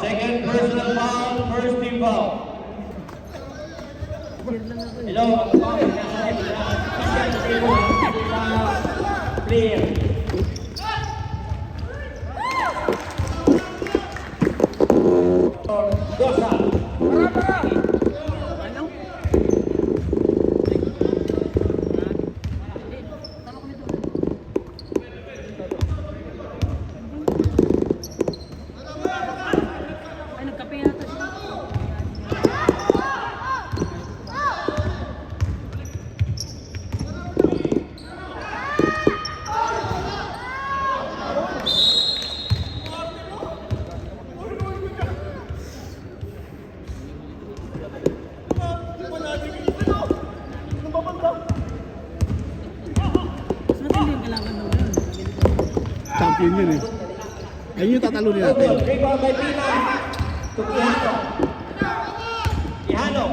Second personal foul, first team foul. Hello, clear. Dosa. Champion yun eh. Ayun yung tatalunin natin. Rebound by Pina. To Quijano. Quijano.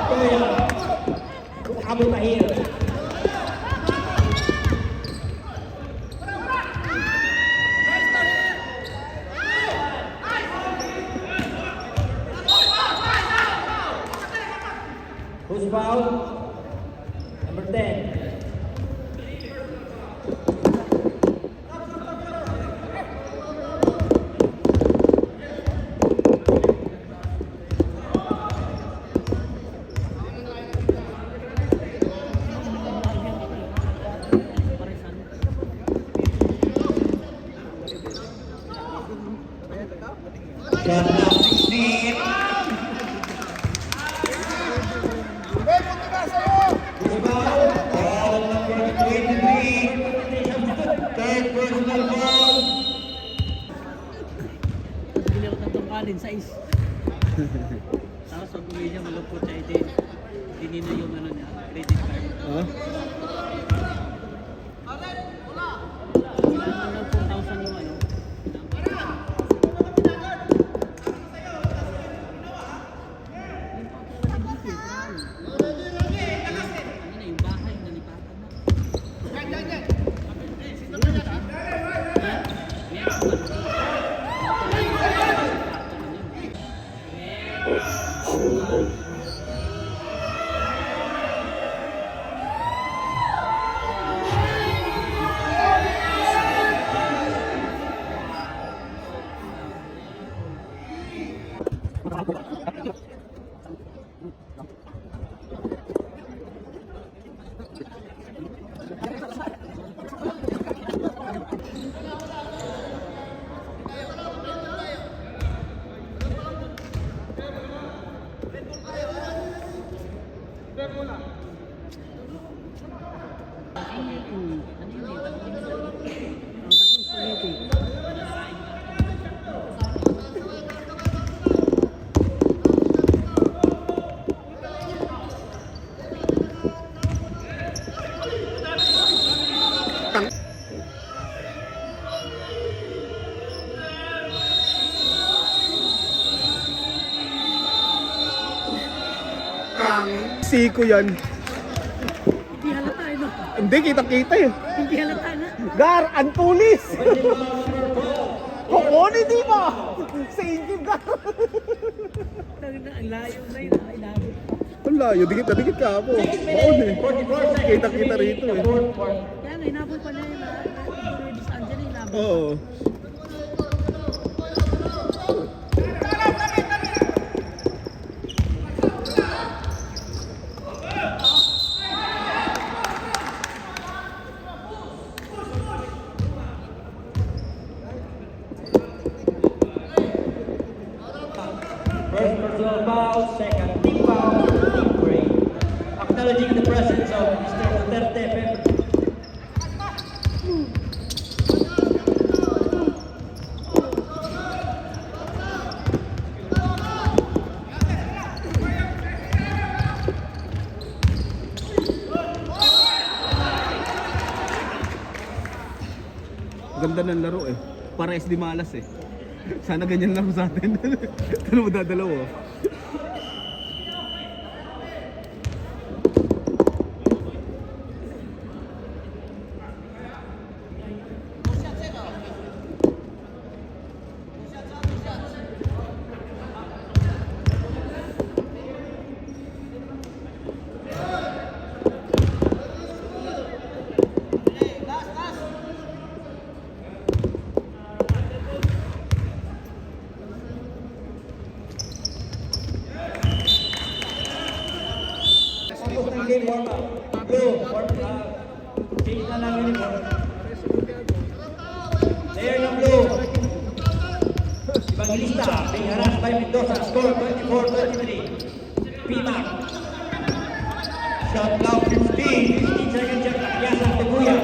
Kuya. Abu Tahir. Who's foul? Number 10. Shot clock 16. Who's foul? Foul number 23. Third personal foul. Bili ako ng tungkalin, size. Tapos pag uwi niya, malungkot siya ito. Hindi na yung ano niya, credit card. Ah? Kailangan ng 4,000 yung ano. Ano na yung bahay, nalipatan na. Siko yan. Hindi halata eh, no? Hindi, kita-kita eh. Hindi halata na. Gar, antulis! Kokoni, di ba? Sa inyo, Gar. Ang layo na yun, inabot. Ang layo, dikit na dikit ka po. Baon eh. Kita-kita rito eh. Kaya nga, inabot pa niya yun. Saan dyan yung inabot? Oo. First personal foul, second team foul, team break. Acknowledging the presence of Mr. Duterte Pepper. Ganda ng laro eh. Pares di malas eh. Sana ganyan lang sa atin. Ano mo dadalaw oh. game warm-up. Blue, change na lang uniform. Player ng blue. Evangelista being harassed by Mendoza. Score 24-23. P-Mac. Shot clock 15. 15 seconds shot. Akiasa to Guya.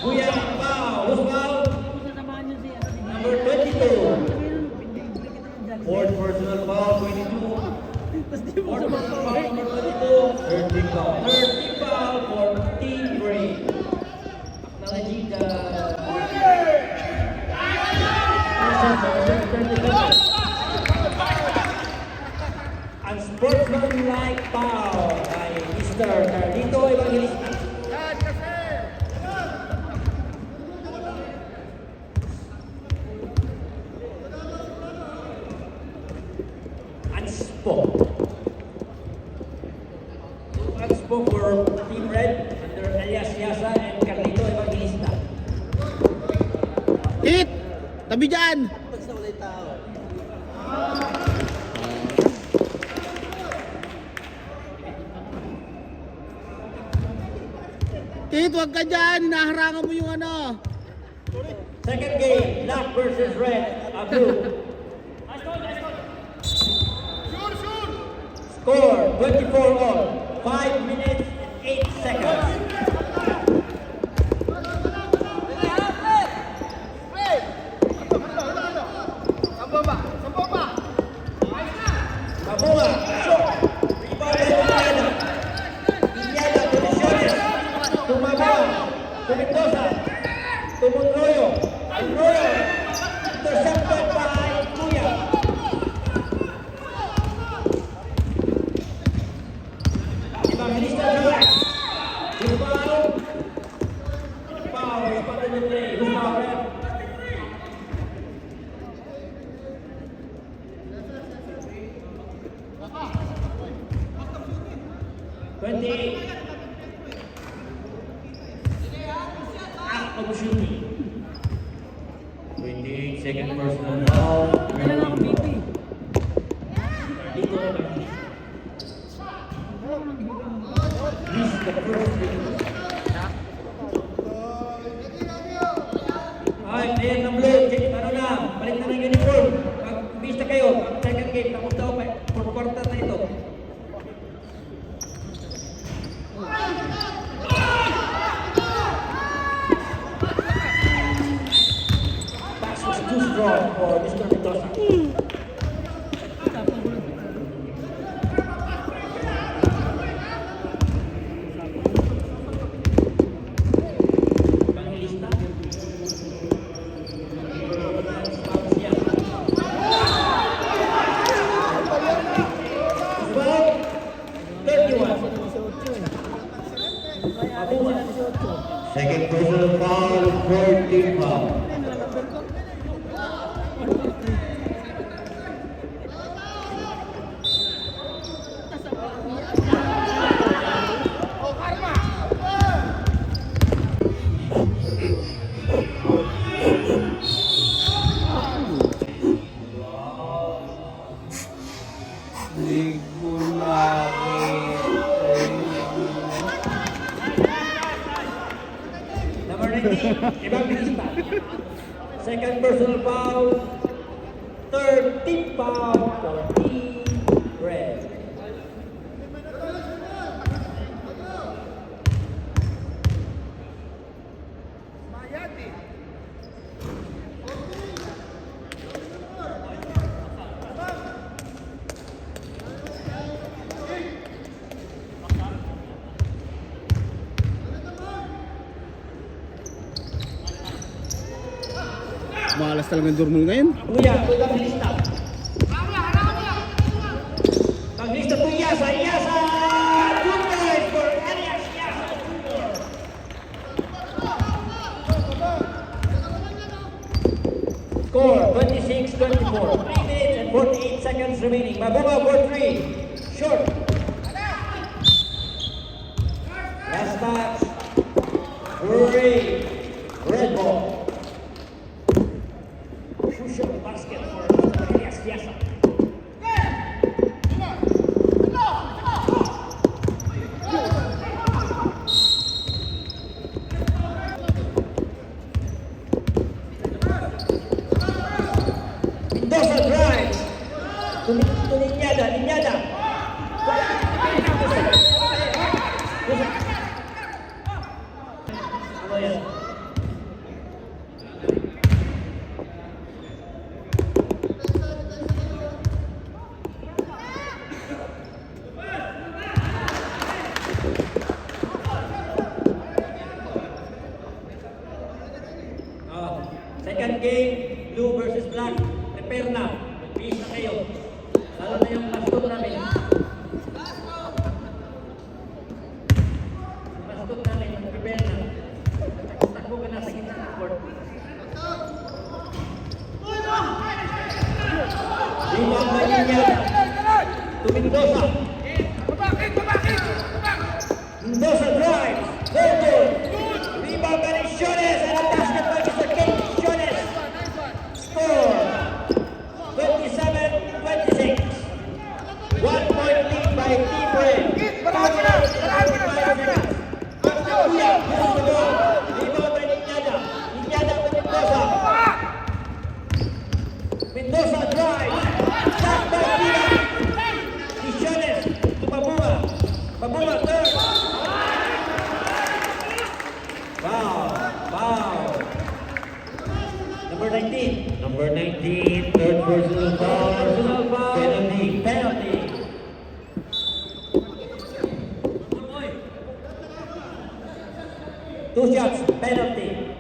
Guya, foul. Who's foul? Sasamahan niyo si ano, Number 22. Fourth personal foul, 22. Tapos di mo Fourth sa personal foul, number 22. Third team foul. Third team foul for Team Green. Acknowledging the unsportsmanlike foul by Mr. Carlito Evangelista. Unspo. Unspo for Team Red under Elias Yasa and Carlito Evangelista. Hit! Tabi dyan! Hit, wag ka dyan! Hinaharangan mo yung ano! Second game, Black versus Red. Blue. Score 24 all. 5 minutes and 8 seconds. Kabunga, shoot. Rebound by Iliana. Iliana, Comisiones. Tumaba. Tumendoza. Tumunroyo. Arroyo. Intercepted by Kuya. Evangelista Juan. Who's foul? Foul. Spot in the play. Who's foul, ref? Act of shooting. 28 second personal foul. Kailangan ako BP. Dito na Miss the first game. Ay, player ng blue. Ano na? Balik na ng uniform. Pag-miss na kayo, pag second game, napunta ko pa. For quarter na ito. Pass was too strong for Mr. Mendoza. Evangelista. Well, 31. Abuma. Second personal foul, fourth team foul. Hindi ko nakita. Number 19, Evangelista. Second personal foul. Third team foul for Team Red. Malas talagang Dormol ngayon. Kuya, Evangelista. Evangelista to Yasa. Yasa! Good night for Elias Yasa Jr. Score 26-24. 3 minutes and 48 seconds remaining. Mabuga for 3. Short. Last touch. Hooray! Red ball. Crucial basket for Elias Yasa. Baktot namin, prepare na. Takbo ka na sa gitna ng court. Rebound by Inyada. To Mendoza. Mendoza drives. No goal. Rebound by Shones and a basket by Mr. King Shones. Score 27-26. 1 point lead by Team Red. Rebound by Inyada. Inyada to Mendoza. Mendoza drives. Shot by Tila. Shones to Babuma. Babuma third. Foul. Number 19. Number 19, third personal foul. Personal foul. Penalty. Two shots, penalty.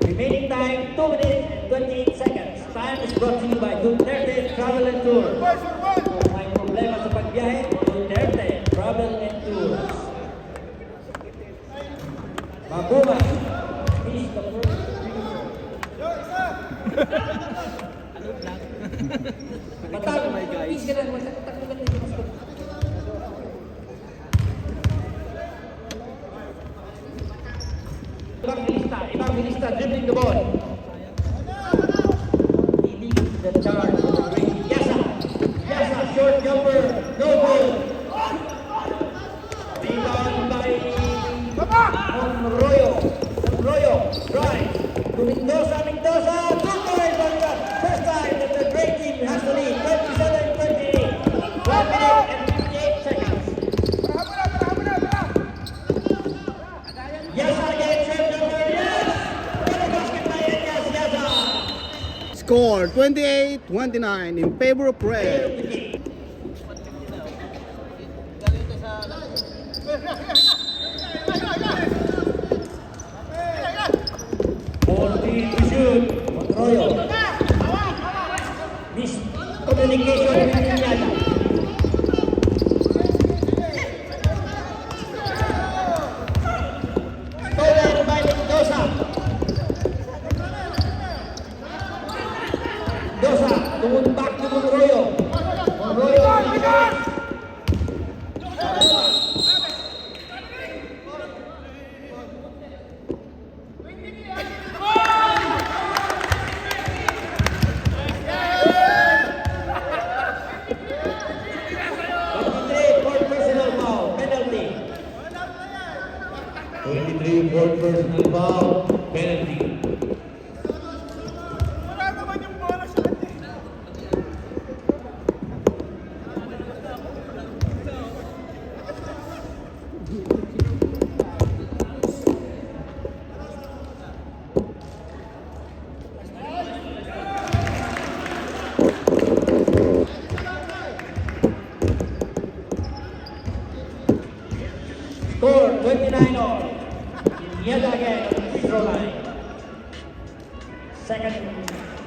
Remaining time, 2 minutes and 28 seconds. Time is brought to you by Duterte Travel and Tours. Kung may problema sa pagbiyahe, Duterte Travel and Tours. Babuma. He's the first free throw. Ano lang? Batang, please ka lang. Takbo ka lang. Ibang Bilista dribbling the ball. Leading the charge. Yasa, short jumper, no goal. Rebound by Monroyo, drive. To Mendoza, 2 points on the first time that the great team has the lead. 27-28. 1 minute and 58 seconds. Yasa again, short jumper, yes! What a basket by Yasa! Score 28-29 in favor of Red. To shoot, Monroyo. Miscommunication with Inyada. Stolen by Mendoza. Mendoza, tungkol back to Monroyo. Fourth personal foul, penalty. Score 29-all. Inyada again on the free throw line. Second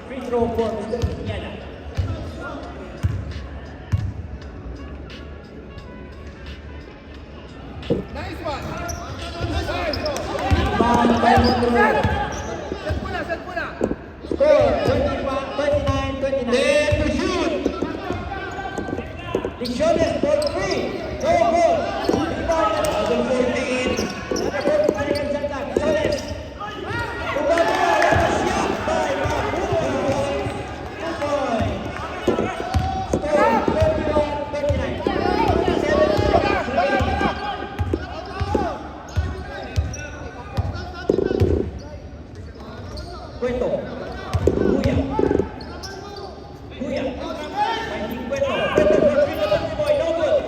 free throw for Mr. Inyada. Rebound by Monroyo. Score 29-29. There to shoot. Shones for 3. No goal. Rebound Number 14, Cueto. Guya. Finding Cueto. Cueto for three, the boy, no good.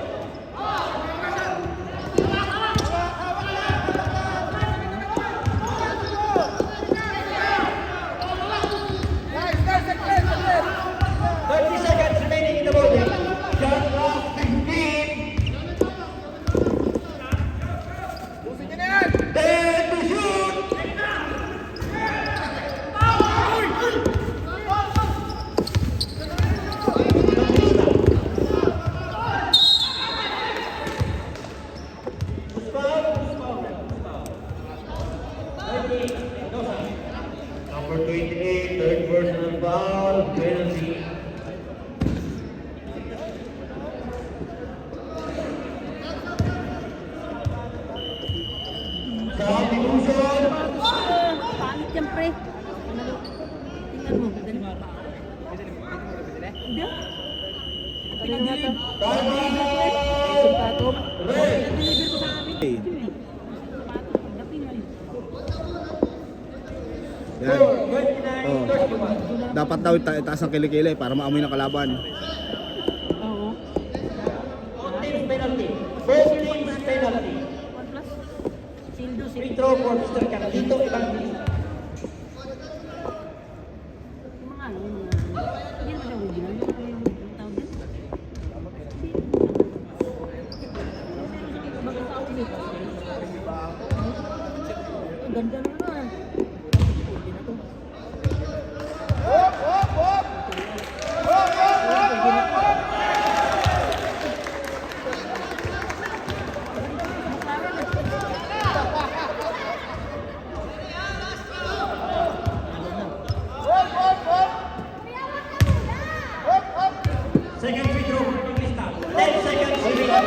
pre. Tingnan mo. Hindi. Pinag-deliver. Sapato. Pinag-deliver ko sa amin. Okay. Sapato. Dating ay. Yan. 29, 31. Dapat daw itaas ang kilikili para maamoy ng kalaban. Oo. Both teams penalty. Both teams penalty. 1 plus. Sildo, Free sildo. throw for Mr. Carlito Evangelista. Yung mga ano, yung mga... Hindi naman siya original. Yung tawag din. Bakit tawag nito? Ang ganda na naman. Pwede na to. Second free throw for Evangelista. 10 seconds remaining.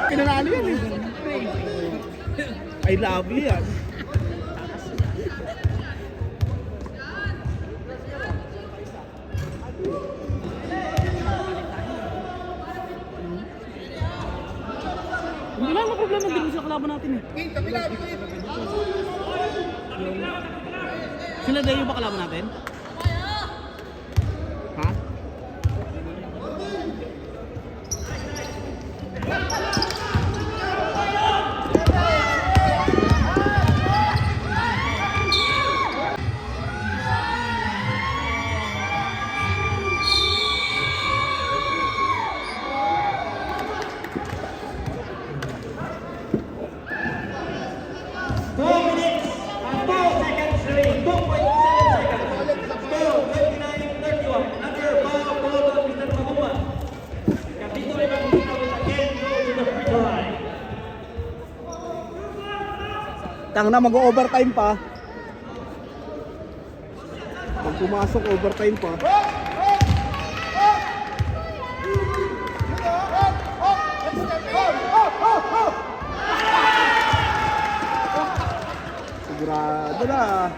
Pinanalo yan eh. I love you yan. Wala na problema din sa kalaban natin eh. Sila dayo ba kalaban natin? Ha? Four minutes and 4 seconds remaining. 2.7 seconds. Score 29-31. Another foul call on Mr. Mahuma. Carlito Evangelista will again go to the free throw line. Tang na mag-overtime pa. Pag pumasok, overtime pa. Sigurado na.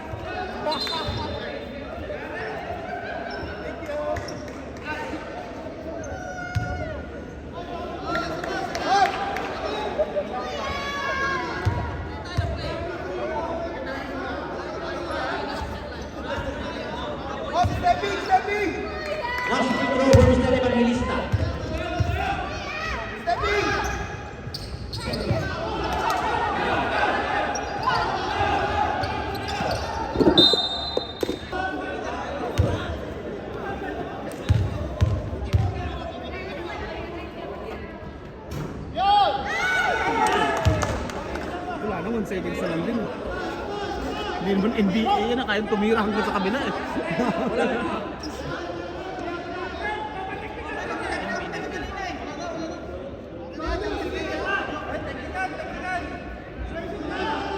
Last free throw for Mr. Evangelista. Wala na, 1 seconds na lang din. Hindi naman NBA yan na kayang tumira hanggang sa kabila eh.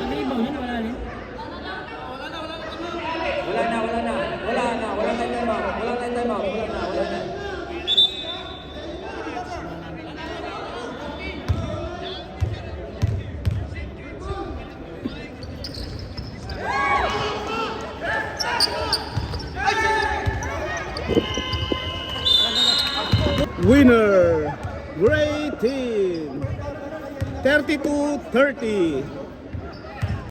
Ano ibang yun? Wala rin. Wala na time out. Wala na. Winner! Great team! 32-30.